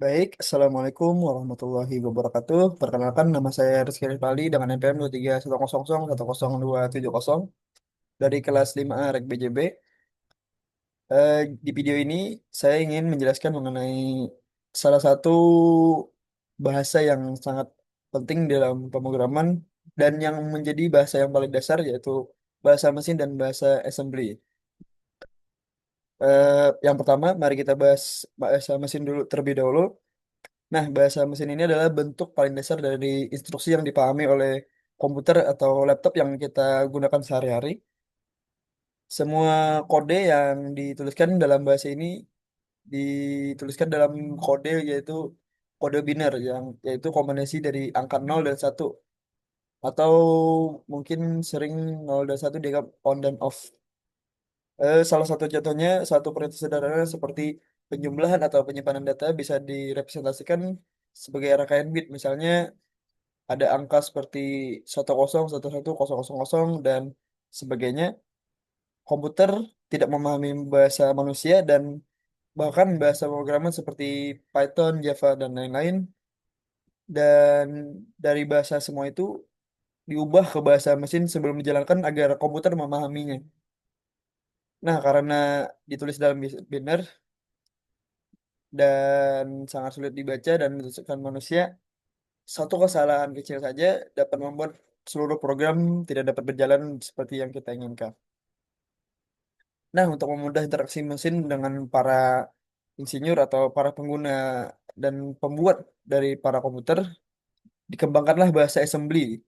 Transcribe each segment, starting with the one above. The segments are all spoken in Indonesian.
Baik, Assalamualaikum warahmatullahi wabarakatuh. Perkenalkan, nama saya Rizky Rifaldi dengan NPM 23100100270 dari kelas 5A Rek BJB. Di video ini, saya ingin menjelaskan mengenai salah satu bahasa yang sangat penting dalam pemrograman dan yang menjadi bahasa yang paling dasar, yaitu bahasa mesin dan bahasa assembly. Yang pertama, mari kita bahas bahasa mesin dulu terlebih dahulu. Nah, bahasa mesin ini adalah bentuk paling dasar dari instruksi yang dipahami oleh komputer atau laptop yang kita gunakan sehari-hari. Semua kode yang dituliskan dalam bahasa ini dituliskan dalam kode, yaitu kode biner, yang yaitu kombinasi dari angka 0 dan 1, atau mungkin sering 0 dan 1 dianggap on dan off. Salah satu contohnya, satu perintah sederhana seperti penjumlahan atau penyimpanan data bisa direpresentasikan sebagai rangkaian bit. Misalnya ada angka seperti 10, 11, 00, dan sebagainya. Komputer tidak memahami bahasa manusia dan bahkan bahasa pemrograman seperti Python, Java, dan lain-lain. Dan dari bahasa semua itu diubah ke bahasa mesin sebelum dijalankan agar komputer memahaminya. Nah, karena ditulis dalam biner dan sangat sulit dibaca dan dituliskan manusia, satu kesalahan kecil saja dapat membuat seluruh program tidak dapat berjalan seperti yang kita inginkan. Nah, untuk memudahkan interaksi mesin dengan para insinyur atau para pengguna dan pembuat dari para komputer, dikembangkanlah bahasa assembly,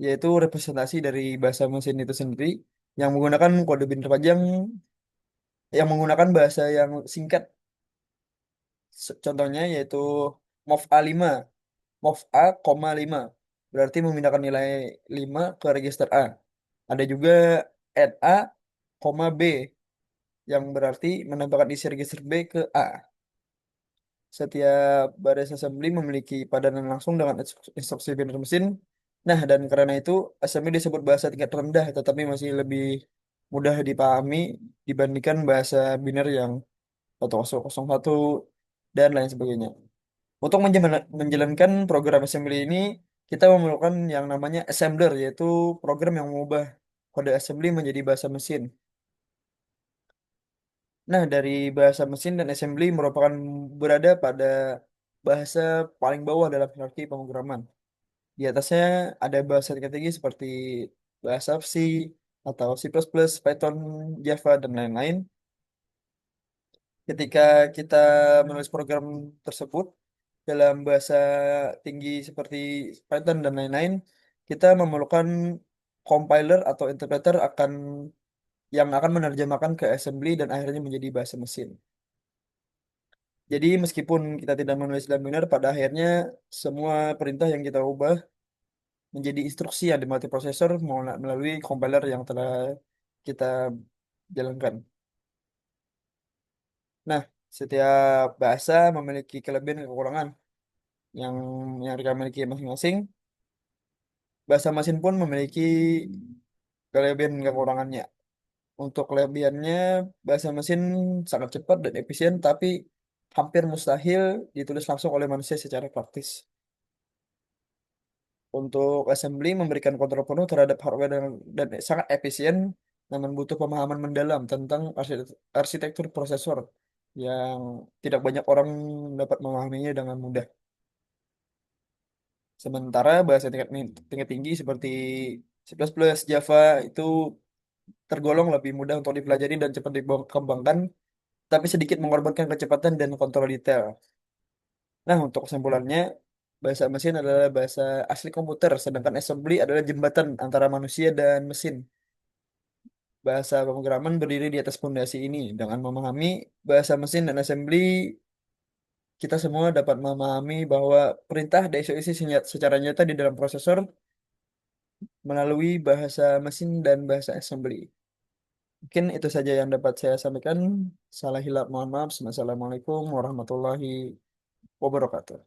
yaitu representasi dari bahasa mesin itu sendiri yang menggunakan kode binär panjang yang menggunakan bahasa yang singkat. Contohnya yaitu mov A5, mov A,5 berarti memindahkan nilai 5 ke register A. Ada juga add A, B yang berarti menambahkan isi register B ke A. Setiap baris assembly memiliki padanan langsung dengan instruksi binary mesin. Nah, dan karena itu assembly disebut bahasa tingkat rendah, tetapi masih lebih mudah dipahami dibandingkan bahasa biner yang 1001 dan lain sebagainya. Untuk menjalankan program assembly ini, kita memerlukan yang namanya assembler, yaitu program yang mengubah kode assembly menjadi bahasa mesin. Nah, dari bahasa mesin dan assembly merupakan berada pada bahasa paling bawah dalam hierarki pemrograman. Di atasnya ada bahasa tingkat tinggi seperti bahasa C atau C++, Python, Java, dan lain-lain. Ketika kita menulis program tersebut dalam bahasa tinggi seperti Python dan lain-lain, kita memerlukan compiler atau interpreter yang akan menerjemahkan ke assembly dan akhirnya menjadi bahasa mesin. Jadi meskipun kita tidak menulis dalam biner, pada akhirnya semua perintah yang kita ubah menjadi instruksi yang dimulai prosesor melalui compiler yang telah kita jalankan. Nah, setiap bahasa memiliki kelebihan dan kekurangan yang mereka miliki masing-masing. Bahasa mesin pun memiliki kelebihan dan kekurangannya. Untuk kelebihannya, bahasa mesin sangat cepat dan efisien, tapi hampir mustahil ditulis langsung oleh manusia secara praktis. Untuk assembly memberikan kontrol penuh terhadap hardware dan sangat efisien, namun butuh pemahaman mendalam tentang arsitektur prosesor yang tidak banyak orang dapat memahaminya dengan mudah. Sementara bahasa tingkat tinggi seperti C++, Java itu tergolong lebih mudah untuk dipelajari dan cepat dikembangkan, tapi sedikit mengorbankan kecepatan dan kontrol detail. Nah, untuk kesimpulannya, bahasa mesin adalah bahasa asli komputer, sedangkan assembly adalah jembatan antara manusia dan mesin. Bahasa pemrograman berdiri di atas fondasi ini. Dengan memahami bahasa mesin dan assembly, kita semua dapat memahami bahwa perintah dieksekusi secara nyata di dalam prosesor melalui bahasa mesin dan bahasa assembly. Mungkin itu saja yang dapat saya sampaikan. Salah hilap, mohon maaf. Assalamualaikum warahmatullahi wabarakatuh.